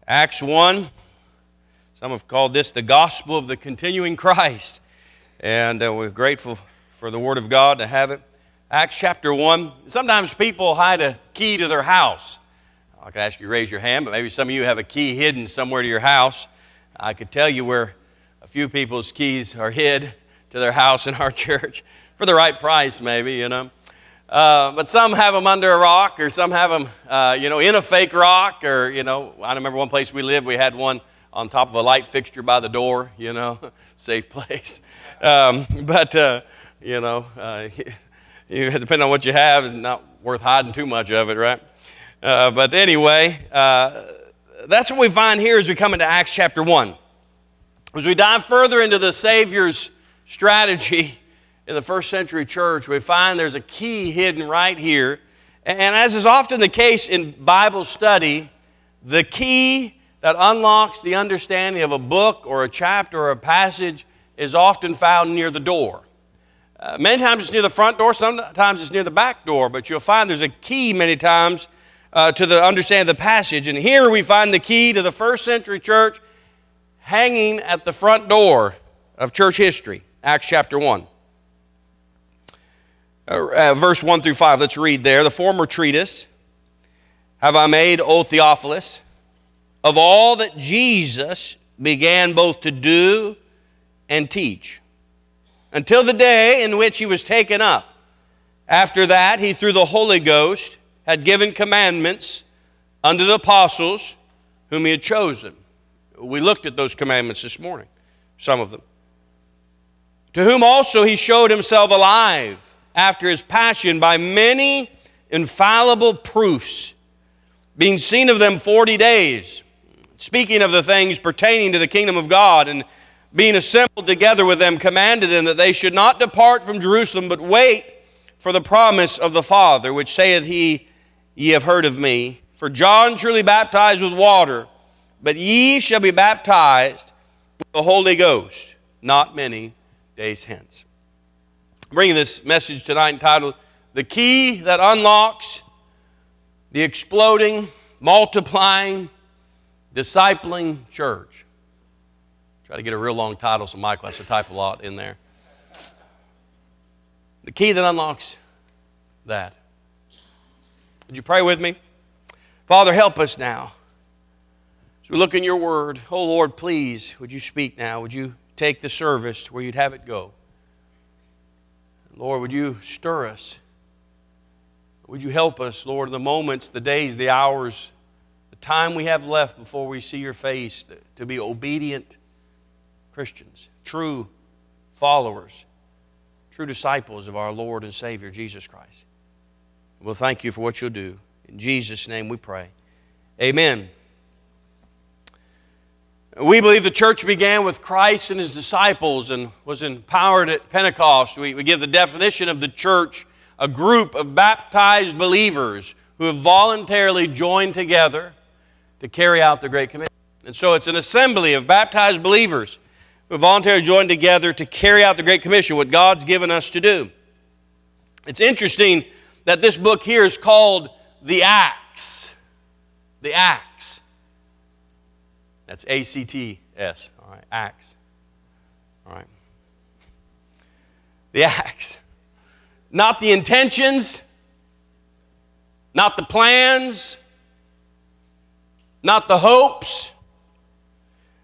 Acts 1, some have called this the gospel of the continuing Christ. And we're grateful for the Word of God to have it. Acts chapter 1, sometimes people hide a key to their house. I could ask you to raise your hand, but maybe some of you have a key hidden somewhere to your house. I could tell you where a few people's keys are hid to their house in our church, for the right price maybe, you know. But some have them under a rock, or some have them, in a fake rock, or, I remember one place we lived, we had one on top of a light fixture by the door, safe place. Depending on what you have, it's not worth hiding too much of it, right? But anyway, that's what we find here as we come into Acts chapter 1. As we dive further into the Savior's strategy in the first century church, we find there's a key hidden right here. And as is often the case in Bible study, the key that unlocks the understanding of a book or a chapter or a passage is often found near the door. Many times it's near the front door, sometimes it's near the back door, but you'll find there's a key many times to the understanding of the passage. And here we find the key to the first century church hanging at the front door of church history, Acts chapter 1. Verse 1 through 5, let's read there. The former treatise have I made, O Theophilus, of all that Jesus began both to do and teach, until the day in which he was taken up. After that, he through the Holy Ghost had given commandments unto the apostles whom he had chosen. We looked at those commandments this morning, some of them. To whom also he showed himself alive after his passion by many infallible proofs, being seen of them 40 days, speaking of the things pertaining to the kingdom of God, and being assembled together with them, commanded them that they should not depart from Jerusalem, but wait for the promise of the Father, which saith he, Ye have heard of me. For John truly baptized with water, but ye shall be baptized with the Holy Ghost not many days hence. I'm bringing this message tonight entitled, The Key That Unlocks the Exploding, Multiplying, Discipling Church. Try to get a real long title so Michael has to type a lot in there. The key that unlocks that. Would you pray with me? Father, help us now. As we look in your word, oh Lord, please, would you speak now? Would you take the service where you'd have it go? Lord, would you stir us? Would you help us, Lord, in the moments, the days, the hours, the time we have left before we see your face, to be obedient Christians, true followers, true disciples of our Lord and Savior, Jesus Christ. We'll thank you for what you'll do. In Jesus' name we pray. Amen. We believe the church began with Christ and his disciples and was empowered at Pentecost. We give the definition of the church, a group of baptized believers who have voluntarily joined together to carry out the Great Commission. And so it's an assembly of baptized believers who have voluntarily joined together to carry out the Great Commission, what God's given us to do. It's interesting that this book here is called the Acts. The Acts. That's A-C-T-S. All right, Acts. All right. The Acts. Not the intentions, not the plans, not the hopes,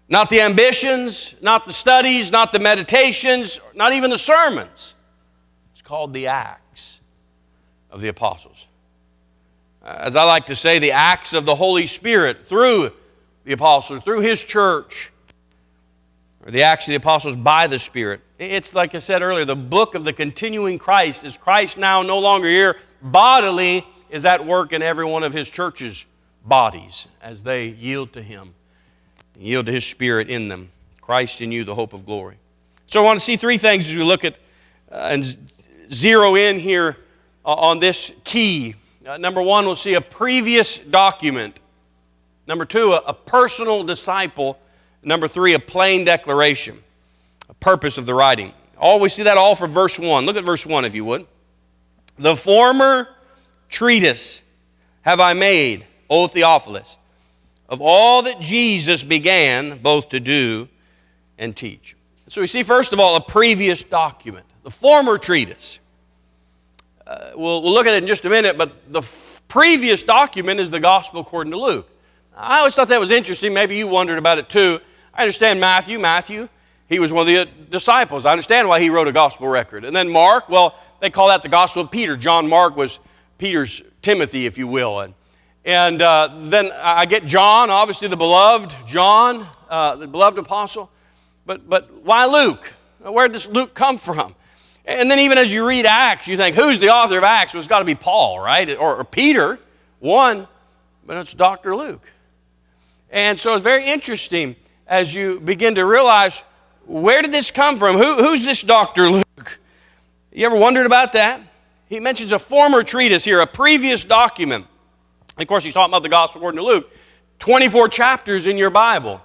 not the ambitions, not the studies, not the meditations, not even the sermons. It's called the Acts of the Apostles. As I like to say, the acts of the Holy Spirit through the Apostles, through His church, or the acts of the Apostles by the Spirit. It's like I said earlier, the book of the continuing Christ. Is Christ now no longer here bodily, is at work in every one of His church's bodies as they yield to Him, yield to His Spirit in them. Christ in you, the hope of glory. So I want to see three things as we look at and zero in here on this key. Number one, we'll see a previous document. Number two, a personal disciple. Number three, a plain declaration, a purpose of the writing. We see that all from verse 1. Look at verse 1 if you would. The former treatise have I made, O Theophilus, of all that Jesus began both to do and teach. So we see, first of all, a previous document, the former treatise. We'll look at it in just a minute, but the previous document is the Gospel according to Luke. I always thought that was interesting. Maybe you wondered about it too. I understand Matthew, he was one of the disciples. I understand why he wrote a gospel record. And then Mark, well, they call that the Gospel of Peter. John Mark was Peter's Timothy, if you will. And then I get John, obviously the beloved John, the beloved apostle. But why Luke? Where does Luke come from? And then even as you read Acts, you think, who's the author of Acts? Well, it's got to be Paul, right? Or Peter, one, but it's Dr. Luke. And so it's very interesting as you begin to realize, where did this come from? Who's this Dr. Luke? You ever wondered about that? He mentions a former treatise here, a previous document. Of course, he's talking about the Gospel according to Luke. 24 chapters in your Bible,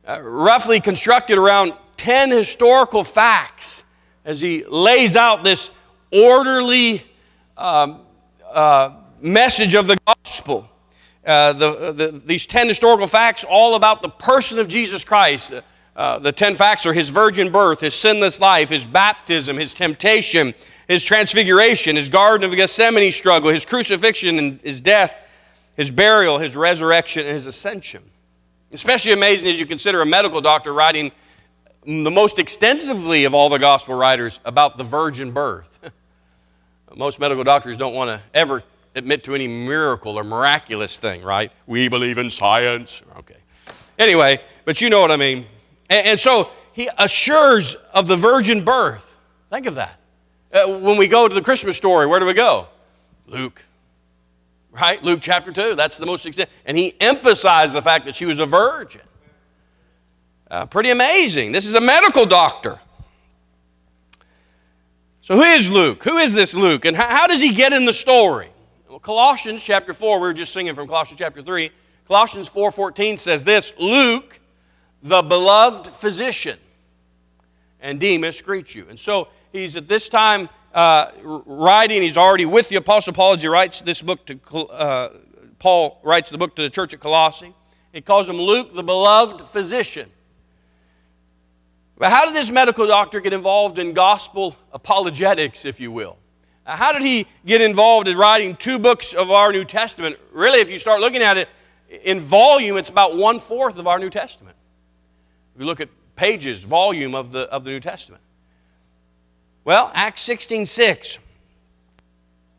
roughly constructed around 10 historical facts as he lays out this orderly message of the gospel. These 10 historical facts all about the person of Jesus Christ. The 10 facts are his virgin birth, his sinless life, his baptism, his temptation, his transfiguration, his Garden of Gethsemane struggle, his crucifixion and his death, his burial, his resurrection, and his ascension. Especially amazing as you consider a medical doctor writing the most extensively of all the gospel writers about the virgin birth. Most medical doctors don't want to ever admit to any miracle or miraculous thing, right? We believe in science. Okay. Anyway, but you know what I mean. And so he assures of the virgin birth. Think of that. When we go to the Christmas story, where do we go? Luke. Right? Luke chapter 2. That's the most extent. And he emphasized the fact that she was a virgin. Pretty amazing. This is a medical doctor. So who is Luke? Who is this Luke? And how does he get in the story? Well, Colossians chapter 4, we were just singing from Colossians chapter 3. Colossians 4:14 says this, Luke, the beloved physician, and Demas greet you. And so he's at this time writing. He's already with the Apostle Paul as he writes this book to Paul writes the book to the church at Colossae. He calls him Luke, the beloved physician. But how did this medical doctor get involved in gospel apologetics, if you will? How did he get involved in writing 2 books of our New Testament? Really, if you start looking at it, in volume, it's about 1/4 of our New Testament. If you look at pages, volume of the New Testament. Well, Acts 16:6.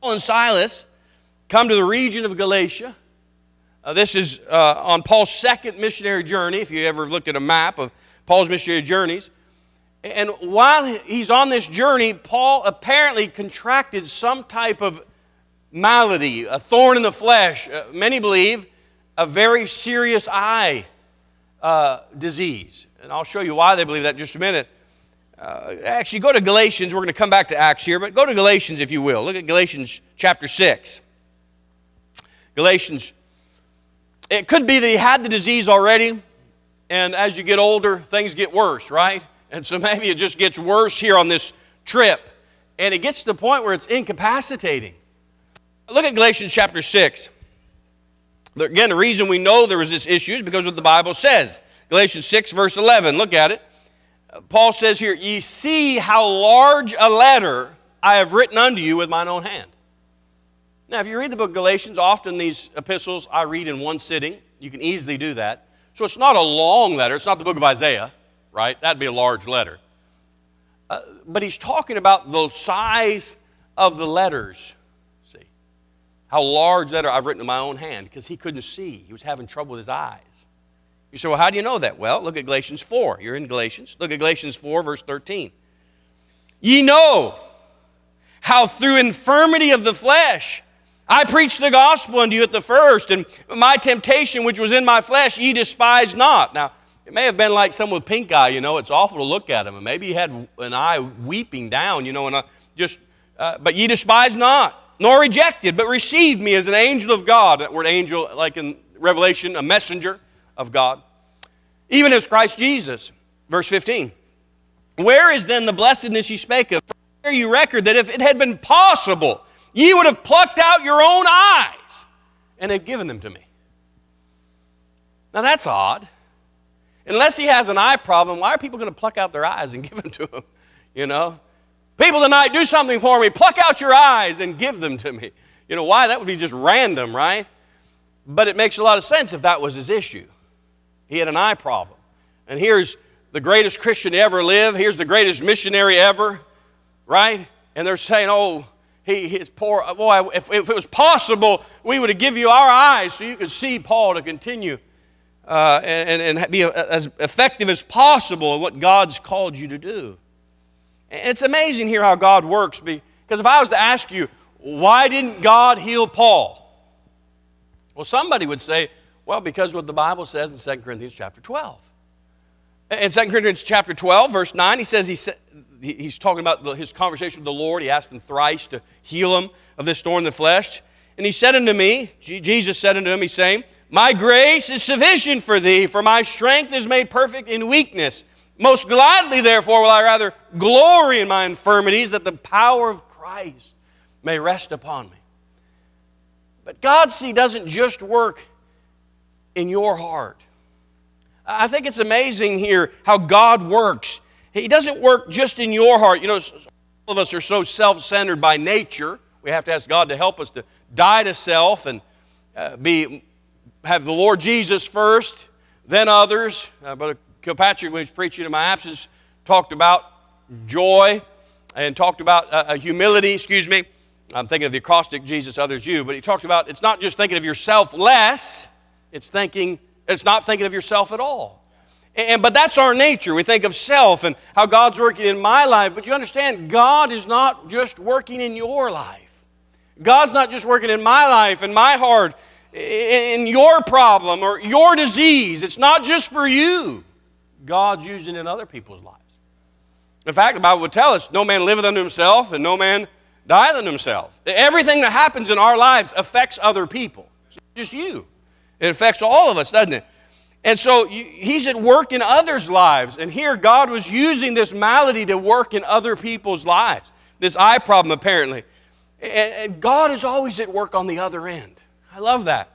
Paul and Silas come to the region of Galatia. This is on Paul's second missionary journey, if you ever looked at a map of Paul's missionary journeys. And while he's on this journey, Paul apparently contracted some type of malady, a thorn in the flesh. Many believe a very serious eye disease. And I'll show you why they believe that in just a minute. Actually, go to Galatians. We're going to come back to Acts here, but go to Galatians, if you will. Look at Galatians chapter 6. Galatians. It could be that he had the disease already, and as you get older, things get worse, right? And so maybe it just gets worse here on this trip, and it gets to the point where it's incapacitating. Look at Galatians chapter 6. Again, the reason we know there was this issue is because of what the Bible says. Galatians 6, verse 11. Look at it. Paul says here, ye see how large a letter I have written unto you with mine own hand. Now, if you read the book of Galatians, often these epistles I read in one sitting. You can easily do that. So it's not a long letter. It's not the book of Isaiah, right? That'd be a large letter. But he's talking about the size of the letters. See, how large letter I've written in my own hand, because he couldn't see. He was having trouble with his eyes. You say, well, how do you know that? Well, look at Galatians 4. You're in Galatians. Look at Galatians 4, verse 13. Ye know how through infirmity of the flesh I preached the gospel unto you at the first, and my temptation which was in my flesh ye despised not. Now, it may have been like someone with pink eye, it's awful to look at him. And maybe he had an eye weeping down, but ye despised not, nor rejected, but received me as an angel of God. That word angel, like in Revelation, a messenger of God. Even as Christ Jesus. Verse 15. Where is then the blessedness ye spake of? Here you record that if it had been possible, ye would have plucked out your own eyes and have given them to me. Now that's odd. Unless he has an eye problem, why are people going to pluck out their eyes and give them to him? You know? People tonight, do something for me. Pluck out your eyes and give them to me. You know why? That would be just random, right? But it makes a lot of sense if that was his issue. He had an eye problem. And here's the greatest Christian to ever live. Here's the greatest missionary ever, right? And they're saying, oh, he's poor. Boy, if it was possible, we would have given you our eyes so you could see Paul to continue and be as effective as possible in what God's called you to do. And it's amazing here how God works, because if I was to ask you, why didn't God heal Paul? Well, somebody would say, well, because what the Bible says in 2 Corinthians chapter 12. In 2 Corinthians chapter 12, verse 9, he says he's talking about his conversation with the Lord. He asked him thrice to heal him of this thorn in the flesh. And he said unto me, Jesus said unto him, he's saying, my grace is sufficient for thee, for my strength is made perfect in weakness. Most gladly, therefore, will I rather glory in my infirmities, that the power of Christ may rest upon me. But God, see, doesn't just work in your heart. I think it's amazing here how God works. He doesn't work just in your heart. You know, all of us are so self-centered by nature. We have to ask God to help us to die to self and have the Lord Jesus first, then others. Brother Kilpatrick, when he was preaching in my absence, talked about joy and talked about humility, I'm thinking of the acrostic, Jesus, others, you. But he talked about it's not just thinking of yourself less, it's not thinking of yourself at all. But that's our nature. We think of self and how God's working in my life. But you understand, God is not just working in your life. God's not just working in my life, in my heart, in your problem or your disease. It's not just for you. God's using it in other people's lives. In fact, the Bible would tell us, no man liveth unto himself, and no man dieth unto himself. Everything that happens in our lives affects other people. It's not just you. It affects all of us, doesn't it? And so he's at work in others' lives. And here God was using this malady to work in other people's lives. This eye problem, apparently. And God is always at work on the other end. I love that.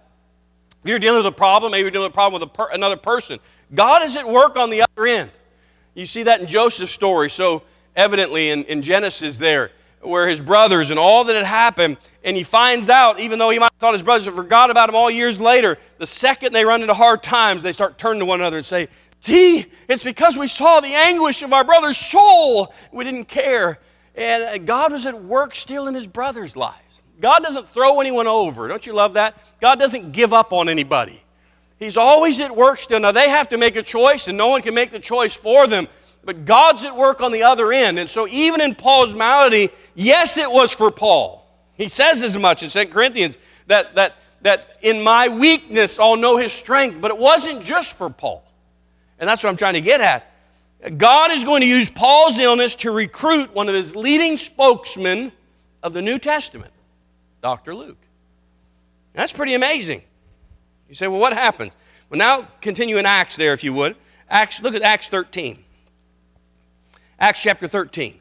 If you're dealing with a problem, maybe you're dealing with a problem with another person, God is at work on the other end. You see that in Joseph's story so evidently in Genesis there, where his brothers and all that had happened, and he finds out, even though he might have thought his brothers had forgot about him all years later, the second they run into hard times, they start turning to one another and say, see, it's because we saw the anguish of our brother's soul. We didn't care. And God was at work still in his brothers' lives. God doesn't throw anyone over. Don't you love that? God doesn't give up on anybody. He's always at work still. Now, they have to make a choice, and no one can make the choice for them. But God's at work on the other end. And so even in Paul's malady, yes, it was for Paul. He says as much in 2 Corinthians that in my weakness I'll know his strength. But it wasn't just for Paul. And that's what I'm trying to get at. God is going to use Paul's illness to recruit one of his leading spokesmen of the New Testament, Dr. Luke. That's pretty amazing. You say, well, what happens? Well, now continue in Acts there, if you would. Look at Acts 13. Acts chapter 13.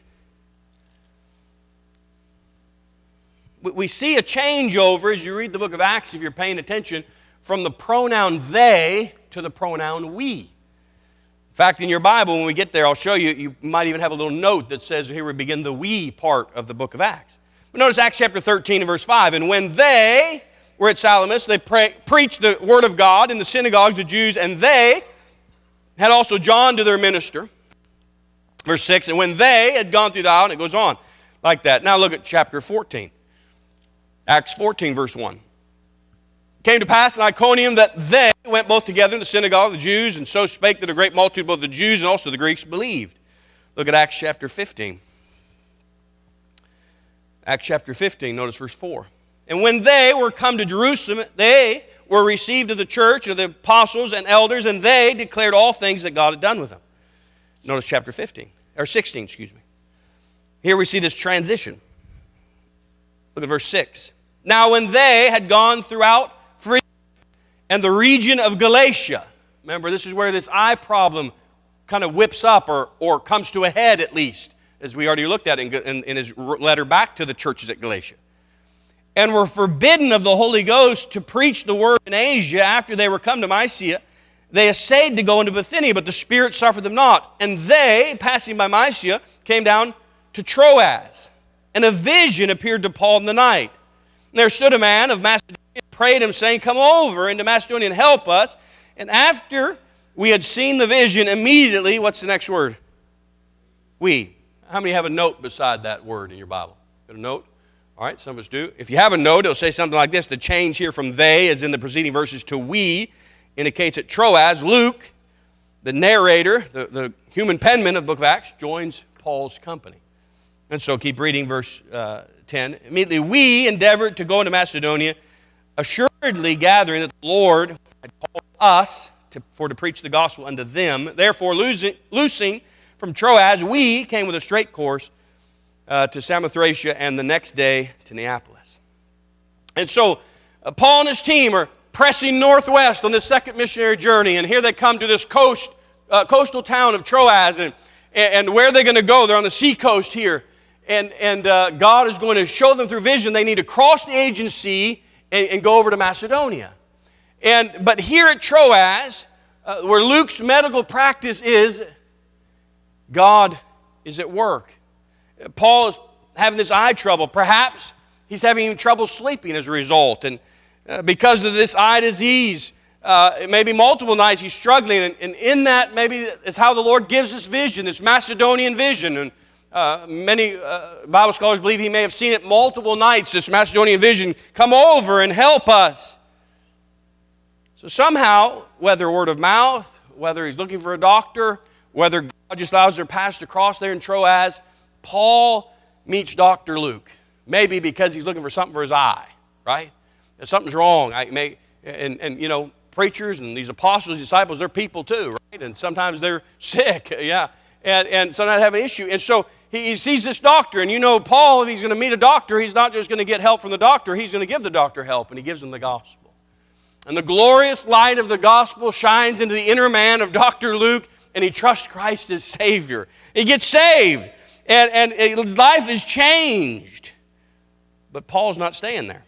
We see a changeover as you read the book of Acts, if you're paying attention, from the pronoun they to the pronoun we. In fact, in your Bible, when we get there, I'll show you, you might even have a little note that says here we begin the we part of the book of Acts. But notice Acts chapter 13 and verse 5. And when they were at Salamis, they preached the word of God in the synagogues of Jews, and they had also John to their minister. Verse 6, and when they had gone through the isle, and it goes on like that. Now look at chapter 14. Acts 14, verse 1. It came to pass in Iconium that they went both together in the synagogue of the Jews, and so spake that a great multitude, both the Jews and also the Greeks, believed. Look at Acts chapter 15. Acts chapter 15, notice verse 4. And when they were come to Jerusalem, they were received of the church, of the apostles and elders, and they declared all things that God had done with them. Notice chapter 16. Here we see this transition. Look at verse 6. Now when they had gone throughout Phrygia and the region of Galatia, remember this is where this eye problem kind of whips up or comes to a head at least, as we already looked at in his letter back to the churches at Galatia. And were forbidden of the Holy Ghost to preach the word in Asia after they were come to Mysia. they essayed to go into Bithynia, but the Spirit suffered them not. And they, passing by Mysia, came down to Troas. And a vision appeared to Paul in the night. And there stood a man of Macedonia and prayed him, saying, Come over into Macedonia and help us. And after we had seen the vision, immediately, what's the next word? We. How many have a note beside that word in your Bible? Got a note? All right, some of us do. If you have a note, it'll say something like this. The change here from they, as in the preceding verses, to we, indicates that Troas, Luke, the narrator, the human penman of the book of Acts, joins Paul's company. And so keep reading verse 10. Immediately we endeavored to go into Macedonia, assuredly gathering that the Lord had called us to preach the gospel unto them. Therefore, loosing from Troas, we came with a straight course to Samothracia, and the next day to Neapolis. And so Paul and his team are pressing northwest on this second missionary journey, and here they come to this coastal town of Troas, and where are they going to go? They're on the seacoast here, and God is going to show them through vision they need to cross the Aegean Sea and go over to Macedonia. But here at Troas, where Luke's medical practice is, God is at work. Paul is having this eye trouble. Perhaps he's having trouble sleeping as a result. And because of this eye disease, maybe multiple nights he's struggling. And in that maybe is how the Lord gives us vision, this Macedonian vision. And many Bible scholars believe he may have seen it multiple nights, this Macedonian vision. Come over and help us. So somehow, whether word of mouth, whether he's looking for a doctor, whether God just allows their paths to cross there in Troas, Paul meets Dr. Luke. Maybe because he's looking for something for his eye, right? If something's wrong. And you know, preachers and these apostles, disciples, they're people too, right? And sometimes they're sick, yeah. And sometimes they have an issue. And so he sees this doctor, and you know, Paul, if he's going to meet a doctor, he's not just going to get help from the doctor, he's going to give the doctor help, and he gives him the gospel. And the glorious light of the gospel shines into the inner man of Dr. Luke, and he trusts Christ as Savior. He gets saved, and his life is changed. But Paul's not staying there.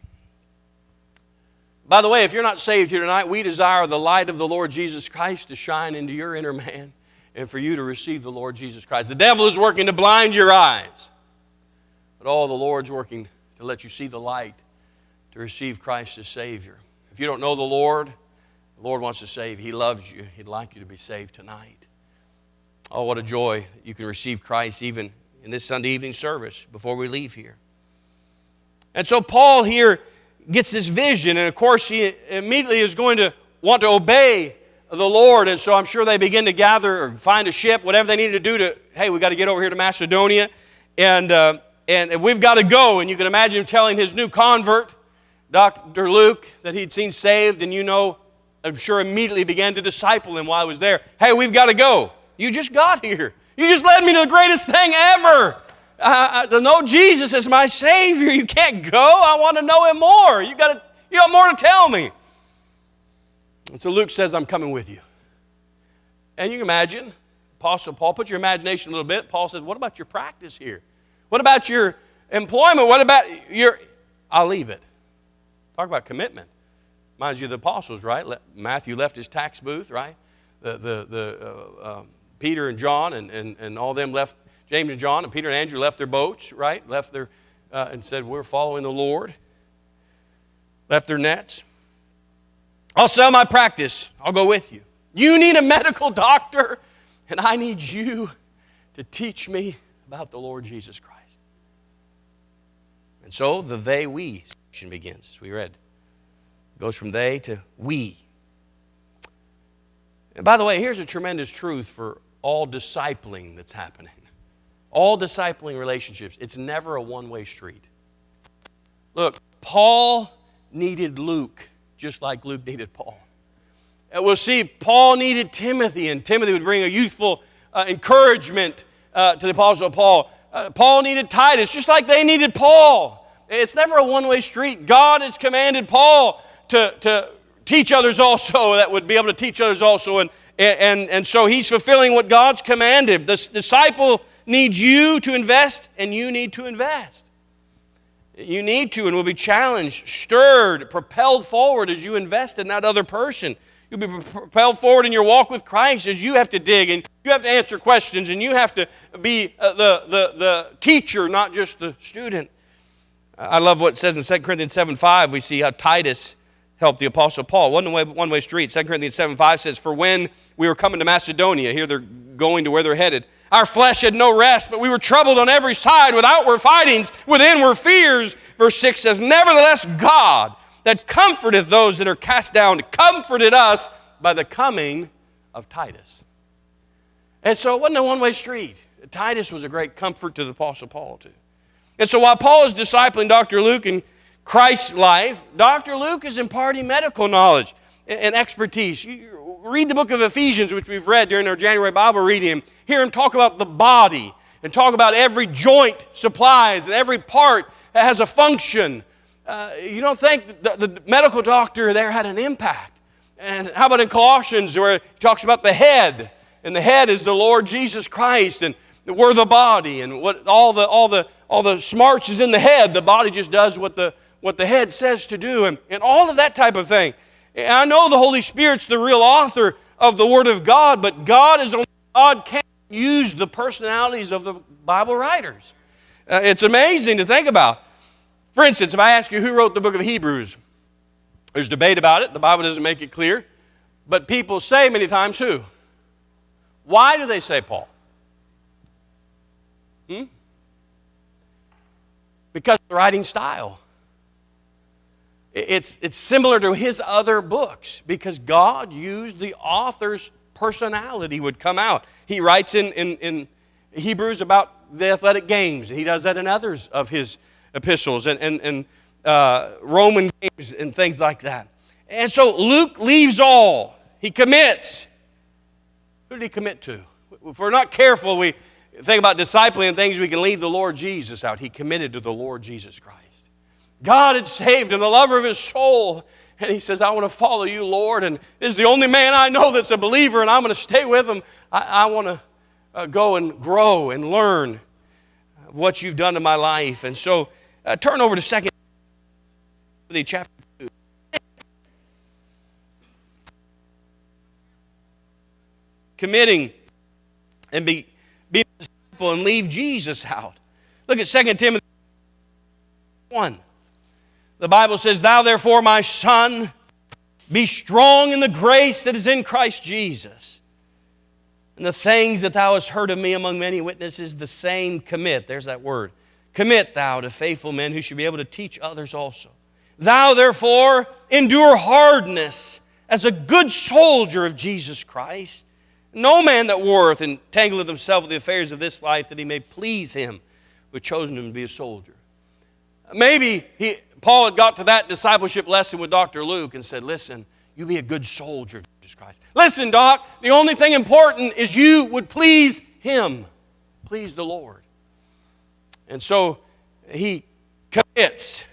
By the way, if you're not saved here tonight, we desire the light of the Lord Jesus Christ to shine into your inner man and for you to receive the Lord Jesus Christ. The devil is working to blind your eyes, but the Lord's working to let you see the light, to receive Christ as Savior. If you don't know the Lord wants to save. He loves you. He'd like you to be saved tonight. Oh, what a joy that you can receive Christ even in this Sunday evening service before we leave here. And so Paul here gets this vision, and of course he immediately is going to want to obey the Lord, and so I'm sure they begin to gather or find a ship, whatever they need to do to, hey, we've got to get over here to Macedonia, and we've got to go. And you can imagine him telling his new convert, Dr. Luke, that he'd seen saved, and you know, I'm sure immediately began to disciple him while I was there. Hey, we've got to go. You just got here. You just led me to the greatest thing ever. To know Jesus as my Savior. You can't go. I want to know Him more. You got more to tell me. And so Luke says, I'm coming with you. And you can imagine, Apostle Paul, put your imagination a little bit. Paul says, what about your practice here? What about your employment? What about I'll leave it. Talk about commitment. Reminds you of the apostles, right? Matthew left his tax booth, right? Peter and John and all them left. James and John and Peter and Andrew left their boats, right? Left their and said, we're following the Lord. Left their nets. I'll sell my practice. I'll go with you. You need a medical doctor, and I need you to teach me about the Lord Jesus Christ. And so the they, we section begins, as we read. It goes from they to we. And by the way, here's a tremendous truth for all discipling that's happening. All discipling relationships, it's never a one-way street. Look, Paul needed Luke just like Luke needed Paul. And we'll see Paul needed Timothy, and Timothy would bring a youthful encouragement to the Apostle Paul. Paul needed Titus just like they needed Paul. It's never a one-way street. God has commanded Paul to teach others also, that would be able to teach others also. And so he's fulfilling what God's commanded. The disciple needs you to invest, and you need to invest. You need to and will be challenged, stirred, propelled forward as you invest in that other person. You'll be propelled forward in your walk with Christ as you have to dig and you have to answer questions and you have to be the teacher, not just the student. I love what it says in 2 Corinthians 7:5. We see how Titus helped the Apostle Paul. One-way street. 2 Corinthians 7:5 says, "For when we were coming to Macedonia," here they're going to where they're headed, "our flesh had no rest, but we were troubled on every side with outward fightings, with inward fears." Verse 6 says, "Nevertheless God, that comforteth those that are cast down, comforted us by the coming of Titus." And so it wasn't a one-way street. Titus was a great comfort to the Apostle Paul too. And so while Paul is discipling Dr. Luke in Christ's life, Dr. Luke is imparting medical knowledge and expertise. You read the book of Ephesians, which we've read during our January Bible reading, and hear him talk about the body and talk about every joint supplies and every part that has a function. You don't think the medical doctor there had an impact. And how about in Colossians where he talks about the head, and the head is the Lord Jesus Christ, and we're the body, and what all the smarts is in the head. The body just does what the head says to do, and all of that type of thing. And I know the Holy Spirit's the real author of the Word of God, but God can't use the personalities of the Bible writers. It's amazing to think about. For instance, if I ask you who wrote the book of Hebrews, there's debate about it. The Bible doesn't make it clear. But people say many times who? Why do they say Paul? Because of the writing style. It's similar to his other books because God used the author's personality would come out. He writes in Hebrews about the athletic games. He does that in others of his epistles and Roman games and things like that. And so Luke leaves all. He commits. Who did he commit to? If we're not careful, we think about discipling and things, we can leave the Lord Jesus out. He committed to the Lord Jesus Christ. God had saved him, the lover of his soul. And he says, I want to follow you, Lord. And this is the only man I know that's a believer, and I'm going to stay with him. I want to go and grow and learn what you've done in my life. And so turn over to 2 Timothy chapter 2. Committing and being a disciple and leave Jesus out. Look at 2 Timothy 1. The Bible says, Thou therefore, my son, be strong in the grace that is in Christ Jesus. And the things that thou hast heard of me among many witnesses, the same commit. There's that word. Commit thou to faithful men who should be able to teach others also. Thou therefore endure hardness as a good soldier of Jesus Christ. No man that warreth entangleth himself with the affairs of this life, that he may please him who hath chosen him to be a soldier. Maybe Paul had got to that discipleship lesson with Dr. Luke and said, listen, you be a good soldier of Jesus Christ. Listen, Doc, the only thing important is you would please him. Please the Lord. And so he commits.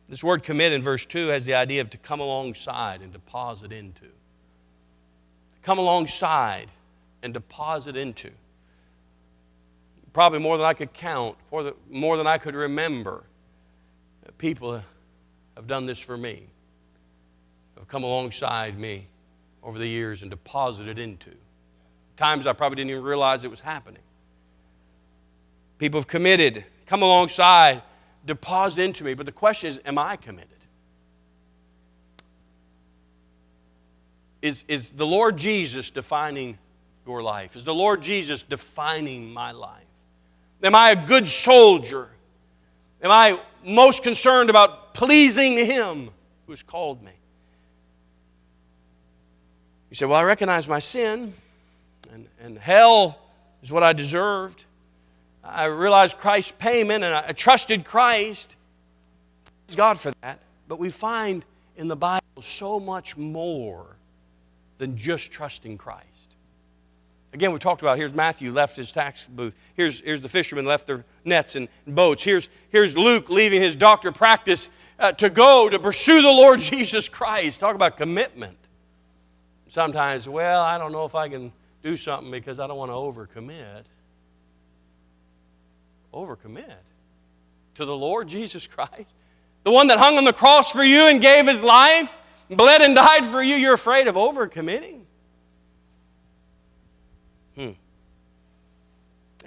This word commit in verse 2 has the idea of to come alongside and deposit into. To come alongside and deposit into. Probably more than I could count, more than I could remember. People have done this for me. Have come alongside me over the years and deposited into. Times I probably didn't even realize it was happening. People have committed, come alongside, deposit into me. But the question is, am I committed? Is the Lord Jesus defining your life? Is the Lord Jesus defining my life? Am I a good soldier? Am I most concerned about pleasing him who has called me? You say, well, I recognize my sin, and hell is what I deserved. I realized Christ's payment, and I trusted Christ. Praise God for that. But we find in the Bible so much more than just trusting Christ. Again, we talked about, here's Matthew left his tax booth. Here's the fishermen left their nets and boats. Here's Luke leaving his doctor practice to go to pursue the Lord Jesus Christ. Talk about commitment. Sometimes, well, I don't know if I can do something because I don't want to overcommit. Overcommit to the Lord Jesus Christ. The one that hung on the cross for you and gave his life, bled and died for you, you're afraid of overcommitting?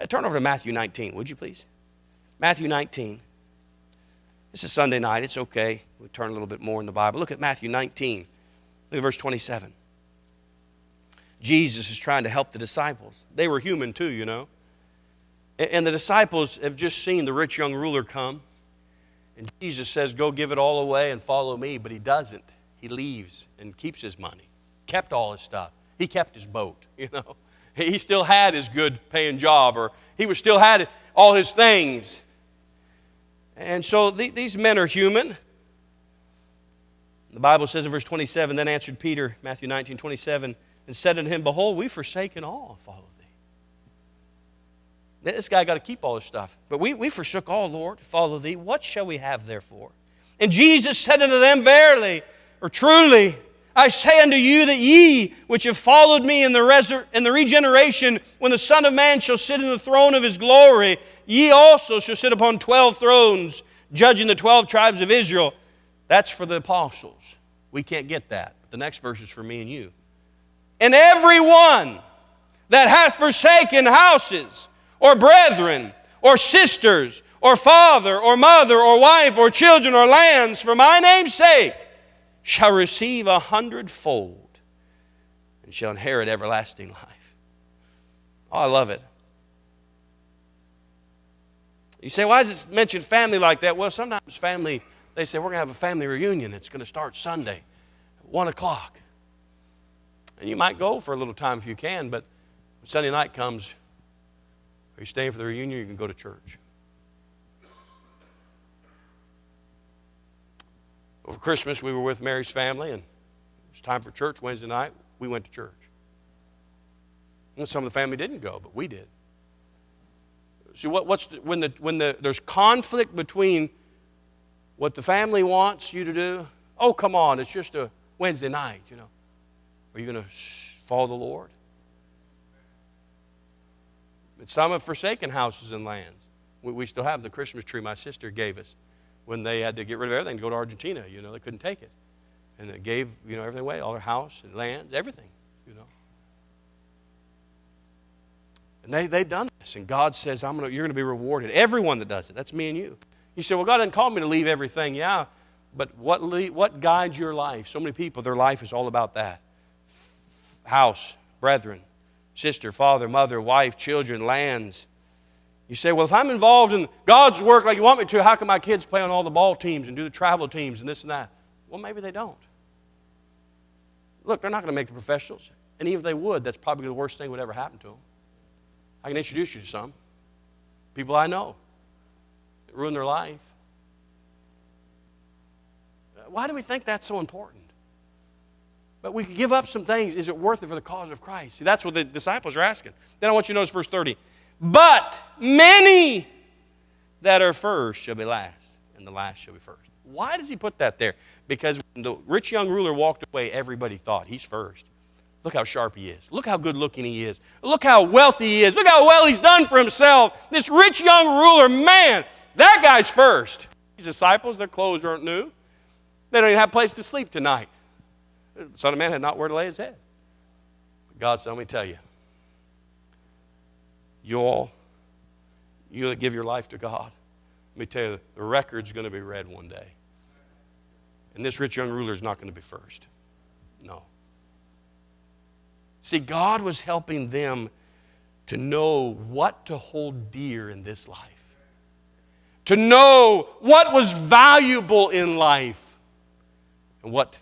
Turn over to Matthew 19, would you please? Matthew 19. This is Sunday night. It's okay. We'll turn a little bit more in the Bible. Look at Matthew 19. Look at verse 27. Jesus is trying to help the disciples. They were human too, you know. And the disciples have just seen the rich young ruler come. And Jesus says, go give it all away and follow me. But he doesn't. He leaves and keeps his money. Kept all his stuff. He kept his boat, you know. He still had his good paying job, or he still had all his things. And so these men are human. The Bible says in verse 27, then answered Peter, Matthew 19:27, and said unto him, behold, we've forsaken all and followed thee. This guy got to keep all his stuff. But we forsook all, Lord, to follow thee. What shall we have therefore? And Jesus said unto them, verily, or truly, I say unto you that ye, which have followed me in the regeneration, when the Son of Man shall sit in the throne of his glory, ye also shall sit upon 12 thrones, judging the 12 tribes of Israel. That's for the apostles. We can't get that. But the next verse is for me and you. And every one that hath forsaken houses, or brethren, or sisters, or father, or mother, or wife, or children, or lands, for my name's sake, shall receive 100-fold, and shall inherit everlasting life. Oh, I love it. You say, why does it mention family like that? Well, sometimes family, they say, we're going to have a family reunion. It's going to start Sunday at 1 o'clock. And you might go for a little time if you can, but when Sunday night comes, are you staying for the reunion, or you can go to church? Over Christmas, we were with Mary's family, and it was time for church Wednesday night. We went to church. And some of the family didn't go, but we did. See, when there's conflict between what the family wants you to do, oh, come on, it's just a Wednesday night, you know. Are you going to follow the Lord? But some have forsaken houses and lands. We still have the Christmas tree my sister gave us when they had to get rid of everything to go to Argentina. You know, they couldn't take it. And they gave, you know, everything away, all their house and lands, everything, you know. And they've done this. And God says, you're going to be rewarded. Everyone that does it. That's me and you. You say, well, God didn't call me to leave everything. Yeah, but what guides your life? So many people, their life is all about that. House, brethren, sister, father, mother, wife, children, lands. You say, well, if I'm involved in God's work like you want me to, how can my kids play on all the ball teams and do the travel teams and this and that? Well, maybe they don't. Look, they're not going to make the professionals. And even if they would, that's probably the worst thing that would ever happen to them. I can introduce you to some people I know that ruin their life. Why do we think that's so important? But we could give up some things. Is it worth it for the cause of Christ? See, that's what the disciples are asking. Then I want you to notice verse 30. But many that are first shall be last, and the last shall be first. Why does he put that there? Because when the rich young ruler walked away, everybody thought he's first. Look how sharp he is. Look how good looking he is. Look how wealthy he is. Look how well he's done for himself. This rich young ruler, man, that guy's first. His disciples, their clothes aren't new. They don't even have a place to sleep tonight. The Son of Man had not where to lay his head. But God said, let me tell you, you that give your life to God, let me tell you, the record's going to be read one day. And this rich young ruler is not going to be first. No. See, God was helping them to know what to hold dear in this life. To know what was valuable in life and what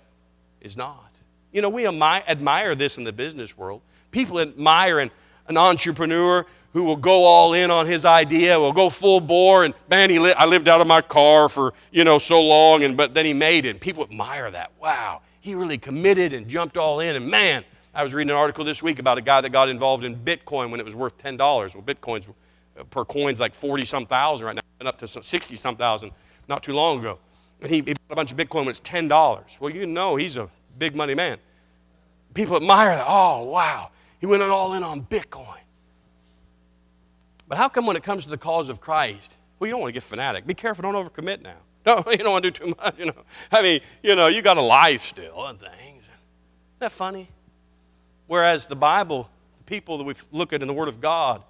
is not. You know, we admire this in the business world. People admire an entrepreneur who will go all in on his idea, will go full bore, and man, I lived out of my car for, so long, but then he made it. And people admire that. Wow, he really committed and jumped all in. And man, I was reading an article this week about a guy that got involved in Bitcoin when it was worth $10. Well, Bitcoin's per coin's like 40-some thousand right now, and up to 60-some thousand not too long ago. And he bought a bunch of Bitcoin when it's $10. Well, he's a big money man. People admire that. Oh, wow, he went all in on Bitcoin. But how come when it comes to the cause of Christ, well, you don't want to get fanatic. Be careful, don't overcommit now. No, you don't want to do too much, I mean, you got a life still and things. Isn't that funny? Whereas the Bible, the people that we look at in the Word of God,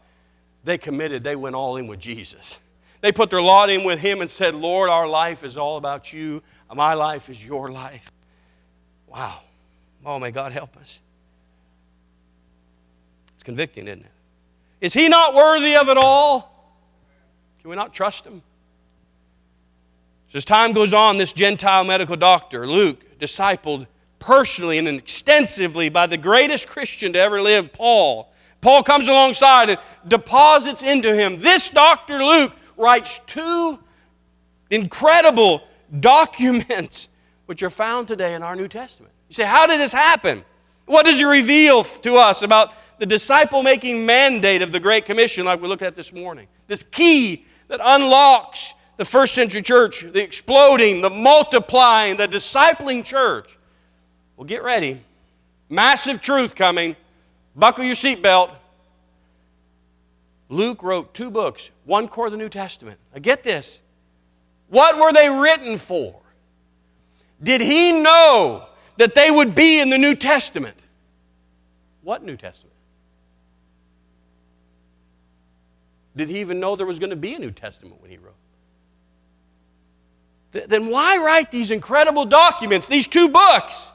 they committed, they went all in with Jesus. They put their lot in with Him and said, Lord, our life is all about you. My life is your life. Wow. Oh, may God help us. It's convicting, isn't it? Is He not worthy of it all? Can we not trust Him? So as time goes on, this Gentile medical doctor, Luke, discipled personally and extensively by the greatest Christian to ever live, Paul. Paul comes alongside and deposits into him. This Dr. Luke writes 2 incredible documents which are found today in our New Testament. You say, how did this happen? What does it reveal to us about the disciple-making mandate of the Great Commission like we looked at this morning? This key that unlocks the first century church, the exploding, the multiplying, the discipling church. Well, get ready. Massive truth coming. Buckle your seatbelt. Luke wrote 2 books, 1/4 of the New Testament. Now get this. What were they written for? Did he know that they would be in the New Testament? What New Testament? Did he even know there was going to be a New Testament when he wrote? Then why write these incredible documents, these 2 books?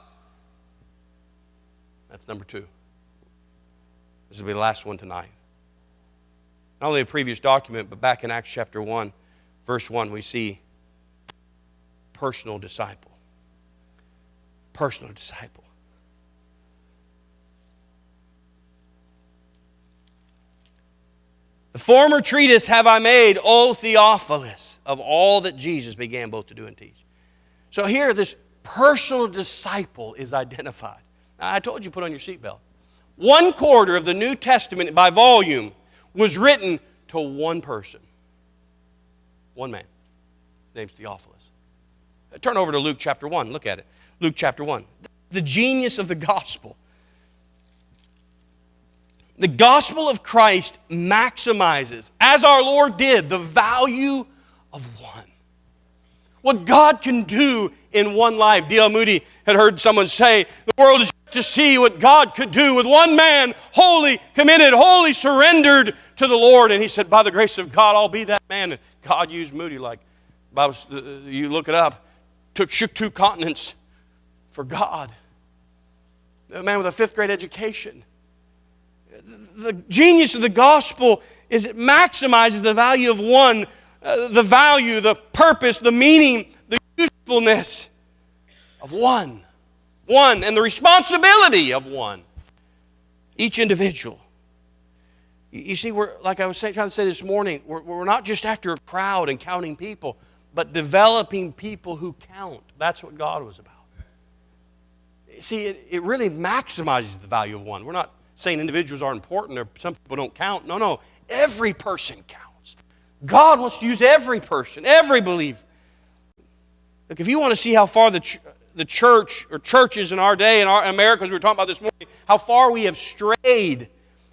That's number 2. This will be the last one tonight. Not only a previous document, but back in Acts chapter 1, verse 1, we see personal disciple. Personal disciple. The former treatise have I made, O Theophilus, of all that Jesus began both to do and teach. So here, this personal disciple is identified. Now, I told you put on your seatbelt. 1/4 of the New Testament by volume was written to one person. One man. His name's Theophilus. Turn over to Luke chapter 1. Look at it. Luke chapter 1. The genius of the gospel. The gospel of Christ maximizes, as our Lord did, the value of one. What God can do in one life. D.L. Moody had heard someone say, the world is yet to see what God could do with one man, wholly committed, wholly surrendered to the Lord. And he said, by the grace of God, I'll be that man. And God used Moody like, you look it up, shook 2 continents for God. A man with a 5th grade education. The genius of the gospel is it maximizes the value of one, the value, the purpose, the meaning, the usefulness of one. One, and the responsibility of one. Each individual. You see, we're, like I was trying to say this morning, we're not just after a crowd and counting people, but developing people who count. That's what God was about. See, it really maximizes the value of one. We're not saying individuals are important or some people don't count. No. Every person counts. God wants to use every person, every believer. Look, if you want to see how far the church or churches in our day, in America, as we were talking about this morning, how far we have strayed.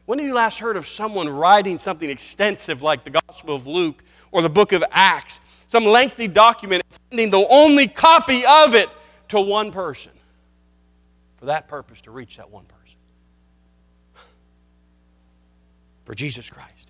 When have you last heard of someone writing something extensive like the Gospel of Luke or the book of Acts? Some lengthy document, sending the only copy of it to one person. For that purpose, to reach that one person. For Jesus Christ.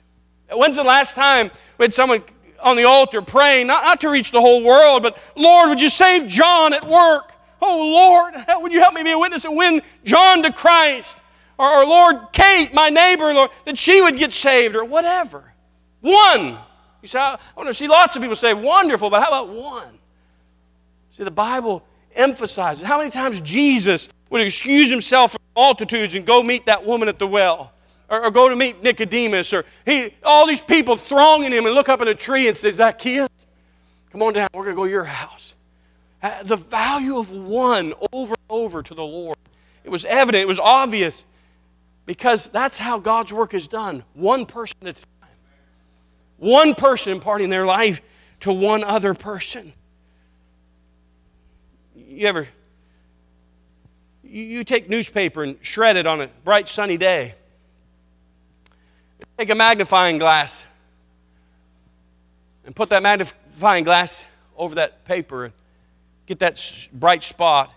When's the last time we had someone on the altar praying, not to reach the whole world, but Lord, would you save John at work? Oh Lord, would you help me be a witness and win John to Christ? Or Lord, Kate, my neighbor, Lord, that she would get saved, or whatever. One. You say, I want to see lots of people say, wonderful, but how about one? See, the Bible emphasizes how many times Jesus would excuse himself from multitudes and go meet that woman at the well. Or go to meet Nicodemus, or all these people thronging him and look up in a tree and say, Zacchaeus, come on down, we're going to go to your house. The value of one over and over to the Lord. It was evident, it was obvious, because that's how God's work is done. One person at a time. One person imparting their life to one other person. You take newspaper and shred it on a bright sunny day. Take a magnifying glass and put that magnifying glass over that paper and get that bright spot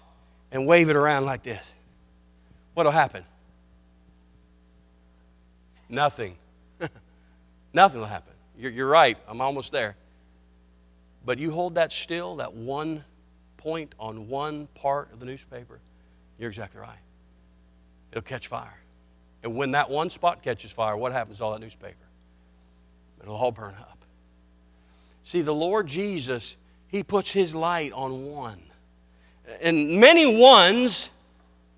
and wave it around like this. What'll happen? Nothing. Nothing will happen. You're right. I'm almost there. But you hold that still, that one point on one part of the newspaper, you're exactly right. It'll catch fire. And when that one spot catches fire, what happens to all that newspaper? It'll all burn up. See, the Lord Jesus, He puts His light on one. And many ones,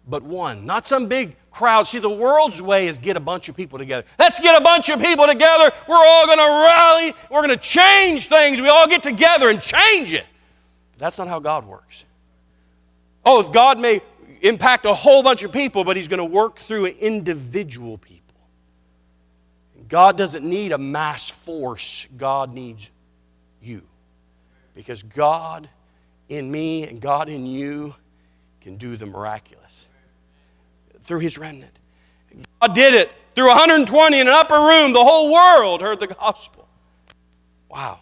but one. Not some big crowd. See, the world's way is get a bunch of people together. Let's get a bunch of people together. We're all going to rally. We're going to change things. We all get together and change it. But that's not how God works. Oh, God may impact a whole bunch of people, but He's going to work through individual people. God doesn't need a mass force. God needs you. Because God in me and God in you can do the miraculous through His remnant. God did it through 120 in an upper room. The whole world heard the gospel. Wow.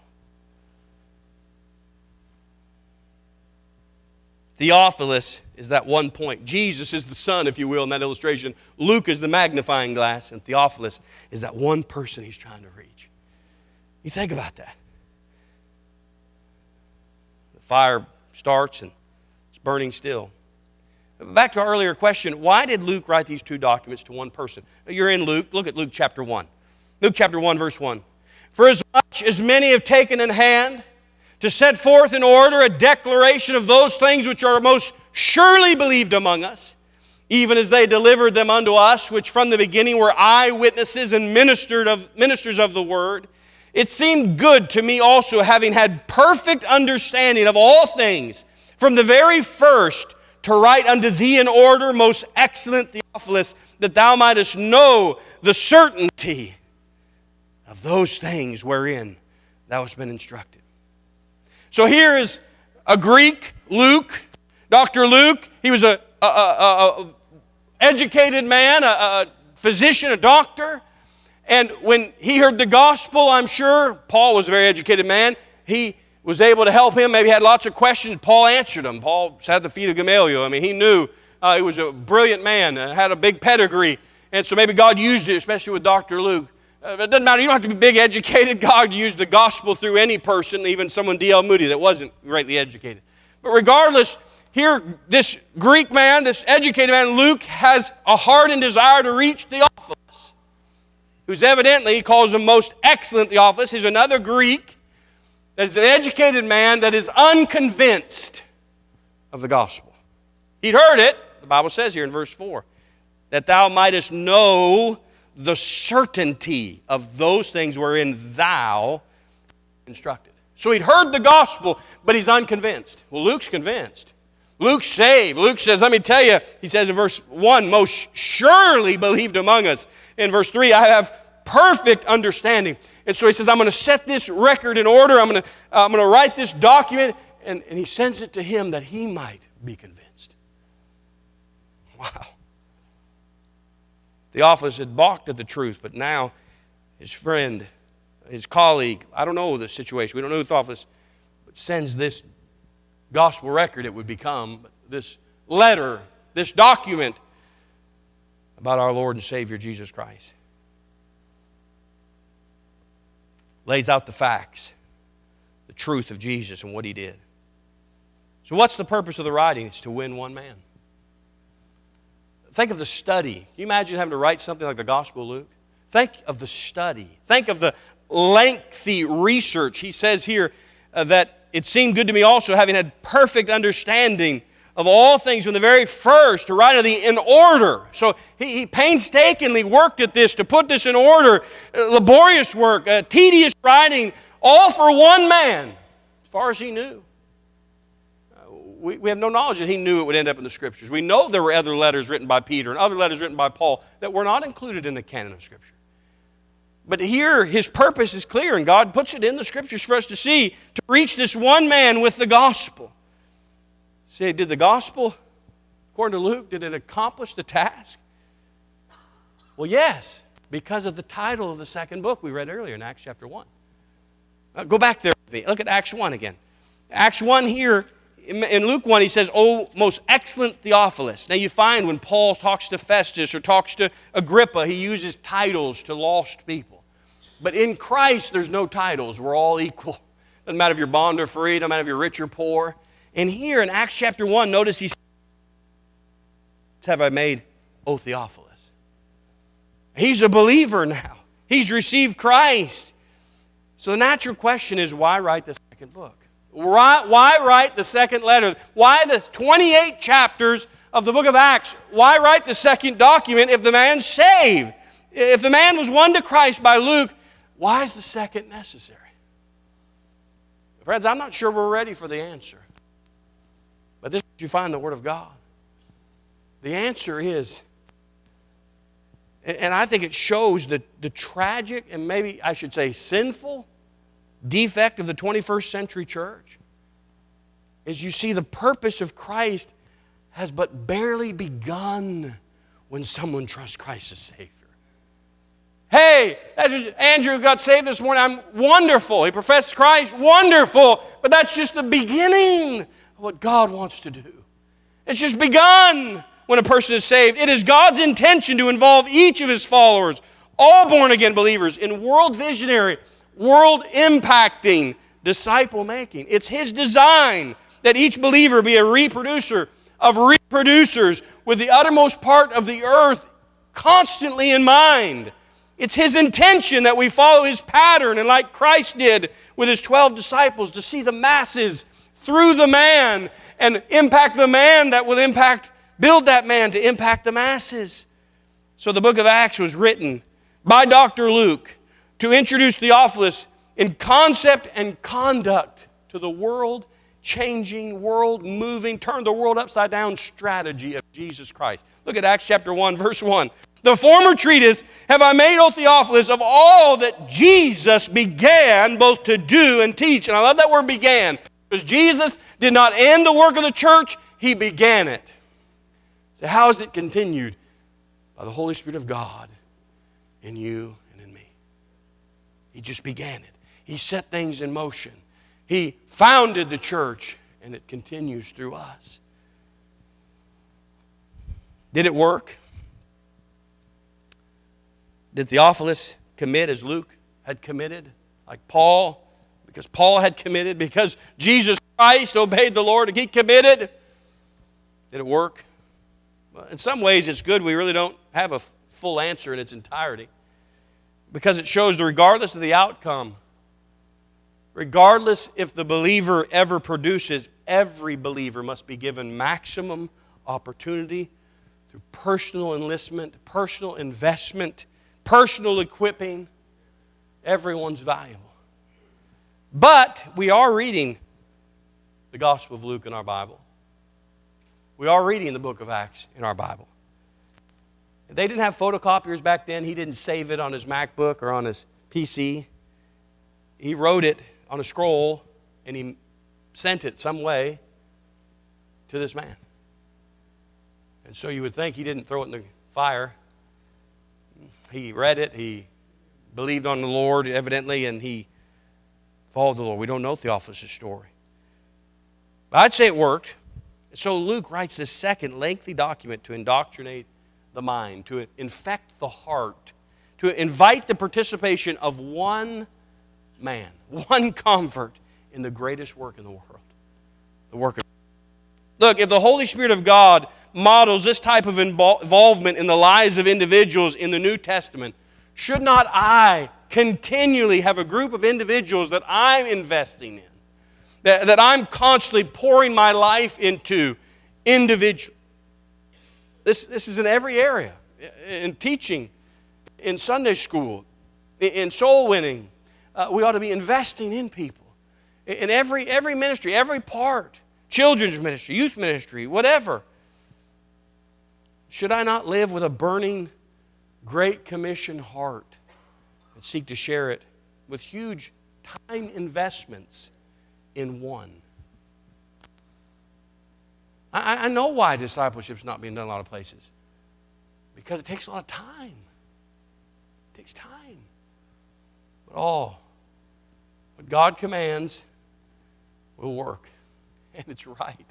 Theophilus is that one point. Jesus is the sun, if you will, in that illustration. Luke is the magnifying glass, and Theophilus is that one person he's trying to reach. You think about that. The fire starts and it's burning still. Back to our earlier question, why did Luke write these two documents to one person? You're in Luke. Look at Luke chapter 1. Luke chapter 1, verse 1. For as much as many have taken in hand to set forth in order a declaration of those things which are most surely believed among us, even as they delivered them unto us, which from the beginning were eyewitnesses and ministers of the word, it seemed good to me also, having had perfect understanding of all things, from the very first, to write unto thee in order, most excellent Theophilus, that thou mightest know the certainty of those things wherein thou hast been instructed. So here is a Greek, Luke, Dr. Luke. He was a educated man, a physician, a doctor. And when he heard the gospel, I'm sure, Paul was a very educated man. He was able to help him. Maybe he had lots of questions. Paul answered them. Paul sat at the feet of Gamaliel. I mean, he knew he was a brilliant man, had a big pedigree. And so maybe God used it, especially with Dr. Luke. It doesn't matter. You don't have to be big educated. God used the gospel through any person, even someone D.L. Moody that wasn't greatly educated. But regardless, here, this Greek man, this educated man, Luke, has a heart and desire to reach Theophilus, who's evidently, he calls him most excellent Theophilus. He's another Greek that is an educated man that is unconvinced of the gospel. He'd heard it, the Bible says here in verse 4, that thou mightest know the certainty of those things wherein thou instructed. So he'd heard the gospel, but he's unconvinced. Well, Luke's convinced. Luke's saved. Luke says, let me tell you, he says in verse 1, most surely believed among us. In verse 3, I have perfect understanding. And so he says, I'm going to set this record in order. I'm going to write this document. And he sends it to him that he might be convinced. Wow. Theophilus had balked at the truth, but now his friend, his colleague, I don't know the situation. We don't know who Theophilus, but sends this gospel record it would become, this letter, this document about our Lord and Savior Jesus Christ. Lays out the facts, the truth of Jesus and what He did. So what's the purpose of the writing? It's to win one man. Think of the study. Can you imagine having to write something like the Gospel of Luke? Think of the study. Think of the lengthy research. He says here that it seemed good to me also, having had perfect understanding of all things from the very first, to write it in order. So he painstakingly worked at this, to put this in order. Laborious work, tedious writing, all for one man, as far as he knew. We have no knowledge that he knew it would end up in the Scriptures. We know there were other letters written by Peter and other letters written by Paul that were not included in the canon of Scripture. But here, his purpose is clear, and God puts it in the Scriptures for us to see, to reach this one man with the gospel. Say, did the gospel, according to Luke, did it accomplish the task? Well, yes, because of the title of the second book we read earlier in Acts chapter 1. Go back there with me. Look at Acts 1 again. Acts 1 here, in Luke 1, he says, "O most excellent Theophilus." Now you find when Paul talks to Festus or talks to Agrippa, he uses titles to lost people. But in Christ, there's no titles. We're all equal. Doesn't matter if you're bond or free, doesn't matter if you're rich or poor. And here in Acts chapter 1, notice he says, "Have I made, O Theophilus?" He's a believer now. He's received Christ. So the natural question is, why write the second book? Why write the second letter? Why the 28 chapters of the book of Acts? Why write the second document if the man's saved? If the man was won to Christ by Luke, why is the second necessary? Friends, I'm not sure we're ready for the answer. But this is what you find in the Word of God. The answer is, and I think it shows the tragic and maybe I should say sinful defect of the 21st century church, is you see the purpose of Christ has but barely begun when someone trusts Christ as Savior. Hey, Andrew got saved this morning. I'm wonderful. He professed Christ. Wonderful. But that's just the beginning of what God wants to do. It's just begun when a person is saved. It is God's intention to involve each of His followers, all born-again believers, in world visionary, world impacting, disciple making. It's His design that each believer be a reproducer of reproducers with the uttermost part of the earth constantly in mind. It's His intention that we follow His pattern, and like Christ did with His 12 disciples, to see the masses through the man and impact the man that will build that man to impact the masses. So the book of Acts was written by Dr. Luke to introduce Theophilus in concept and conduct to the world-changing, world-moving, turn the world upside-down strategy of Jesus Christ. Look at Acts chapter 1, verse 1. "The former treatise have I made, O Theophilus, of all that Jesus began both to do and teach." And I love that word "began," because Jesus did not end the work of the church, He began it. So how is it continued? By the Holy Spirit of God in you and in me. He just began it. He set things in motion. He founded the church, and it continues through us. Did it work? Did Theophilus commit as Luke had committed? Like Paul? Because Paul had committed? Because Jesus Christ obeyed the Lord and He committed? Did it work? Well, in some ways it's good we really don't have a full answer in its entirety, because it shows that regardless of the outcome, regardless if the believer ever produces, every believer must be given maximum opportunity through personal enlistment, personal investment, personal equipping. Everyone's valuable. But we are reading the Gospel of Luke in our Bible. We are reading the book of Acts in our Bible. They didn't have photocopiers back then. He didn't save it on his MacBook or on his PC. He wrote it on a scroll and he sent it some way to this man. And so you would think he didn't throw it in the fire. He read it, he believed on the Lord evidently, and he followed the Lord. We don't know Theophilus' story. But I'd say it worked. So Luke writes this second lengthy document to indoctrinate the mind, to infect the heart, to invite the participation of one man, one convert in the greatest work in the world. The work of God. Look, if the Holy Spirit of God models this type of involvement in the lives of individuals in the New Testament, should not I continually have a group of individuals that I'm investing in, that I'm constantly pouring my life into individually? This is in every area, in teaching, in Sunday school, in soul winning. We ought to be investing in people. In every ministry, every part, children's ministry, youth ministry, whatever. Should I not live with a burning, Great Commission heart and seek to share it with huge time investments in one? I know why discipleship's not being done in a lot of places. Because it takes a lot of time. It takes time. But what God commands, will work. And it's right.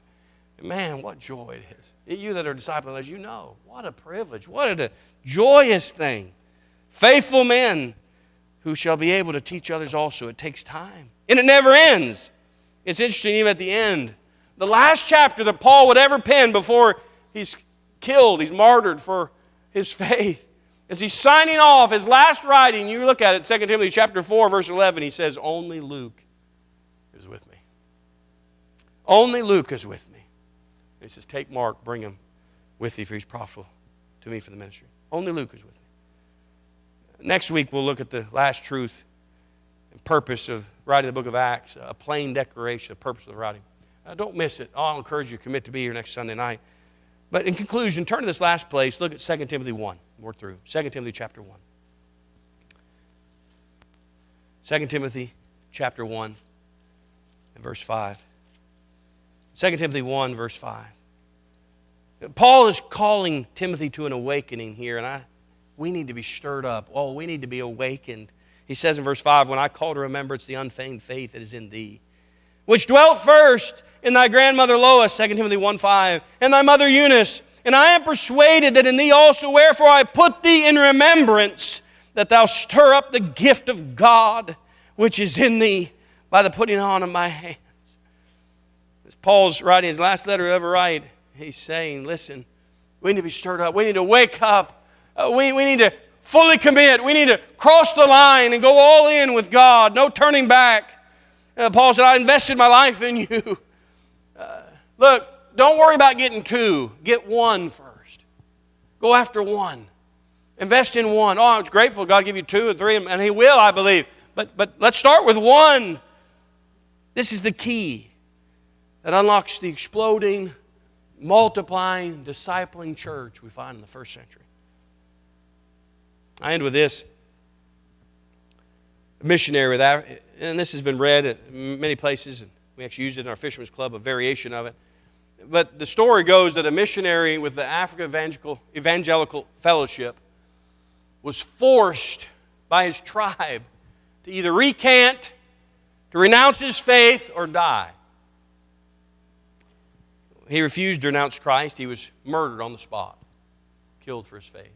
And man, what joy it is. You that are discipling, as you know, what a privilege. What a joyous thing. Faithful men who shall be able to teach others also. It takes time. And it never ends. It's interesting, even at the end. The last chapter that Paul would ever pen before he's killed, he's martyred for his faith. As he's signing off his last writing, you look at it, 2 Timothy chapter 4, verse 11, he says, only Luke is with me. Only Luke is with me. He says, take Mark, bring him with thee, for he's profitable to me for the ministry. Only Luke is with me. Next week, we'll look at the last truth and purpose of writing the book of Acts, a plain declaration of purpose of the writing. Don't miss it. I'll encourage you to commit to be here next Sunday night. But in conclusion, turn to this last place. Look at 2 Timothy 1. We're through. 2 Timothy chapter 1. 2 Timothy chapter 1 and verse 5. 2 Timothy 1, verse 5. Paul is calling Timothy to an awakening here, and we need to be stirred up. Oh, we need to be awakened. He says in verse 5, when I call to remembrance the unfeigned faith that is in thee, which dwelt first in thy grandmother Lois, 2 Timothy 1:5, and thy mother Eunice, and I am persuaded that in thee also, wherefore I put thee in remembrance, that thou stir up the gift of God which is in thee by the putting on of my hands. As Paul's writing his last letter to ever write, he's saying, listen, we need to be stirred up. We need to wake up. We need to fully commit. We need to cross the line and go all in with God. No turning back. Paul said, I invested my life in you. Look, don't worry about getting two. Get one first. Go after one. Invest in one. Oh, I'm grateful God give you two or three, and He will, I believe. But let's start with one. This is the key that unlocks the exploding, multiplying, discipling church we find in the first century. I end with this. A missionary with and this has been read at many places, and we actually used it in our Fisherman's Club, a variation of it. But the story goes that a missionary with the Africa Evangelical Fellowship was forced by his tribe to either recant, to renounce his faith, or die. He refused to renounce Christ. He was murdered on the spot, killed for his faith.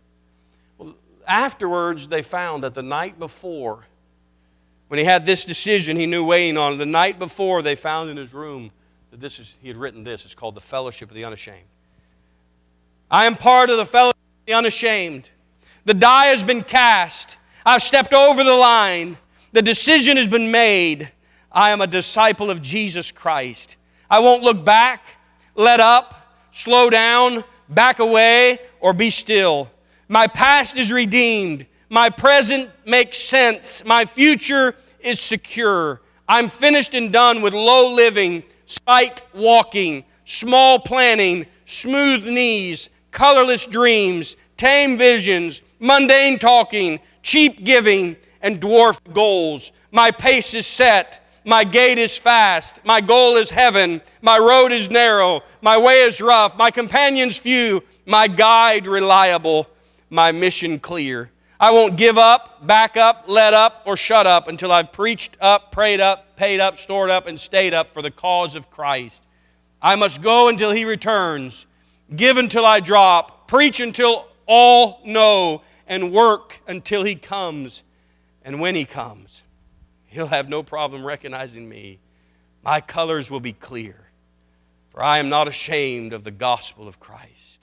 Well, afterwards, they found that the night before, when he had this decision he knew weighing on, the night before they found in his room that he had written this. It's called the Fellowship of the Unashamed. I am part of the Fellowship of the Unashamed. The die has been cast. I've stepped over the line. The decision has been made. I am a disciple of Jesus Christ. I won't look back, let up, slow down, back away, or be still. My past is redeemed. My present makes sense. My future is secure. I'm finished and done with low living, sight walking, small planning, smooth knees, colorless dreams, tame visions, mundane talking, cheap giving, and dwarfed goals. My pace is set. My gait is fast. My goal is heaven. My road is narrow. My way is rough. My companions few. My guide reliable. My mission clear. I won't give up, back up, let up, or shut up until I've preached up, prayed up, paid up, stored up, and stayed up for the cause of Christ. I must go until He returns, give until I drop, preach until all know, and work until He comes. And when He comes, He'll have no problem recognizing me. My colors will be clear, for I am not ashamed of the gospel of Christ.